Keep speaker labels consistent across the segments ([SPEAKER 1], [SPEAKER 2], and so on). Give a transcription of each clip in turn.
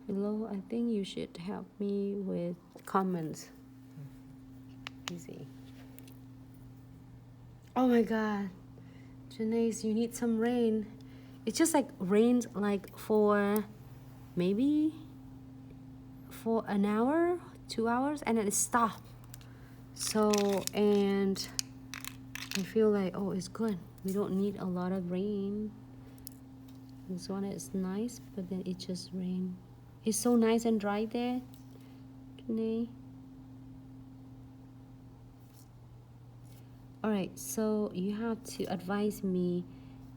[SPEAKER 1] Hello, I think you should help me with comments. Easy. Oh my god. Janae, you need some rain. It's just like rains like for maybe for an hour, 2 hours, and then it stopped. So, and I feel like, oh, it's good. We don't need a lot of rain. This one is nice, but then it just rained. It's so nice and dry there, Janae. Alright, so you have to advise me.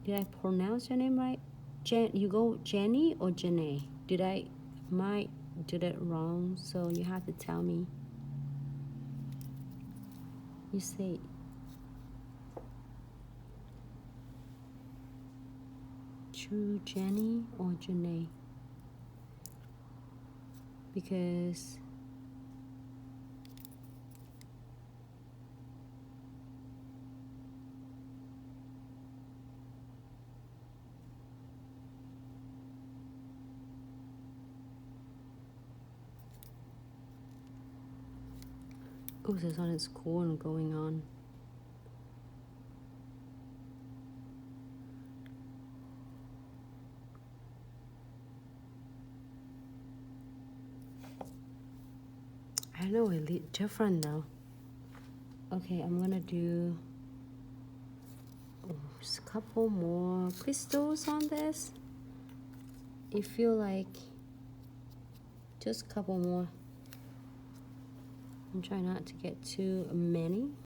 [SPEAKER 1] Did I pronounce your name right? You go Jenny or Janae? Might did it wrong, so you have to tell me. You say true Jenny or Janae? Because oh, this one is cool and going on. I know it look different though. Okay, I'm gonna do just a couple more crystals on this. You feel like just a couple more. I'm trying not to get too many.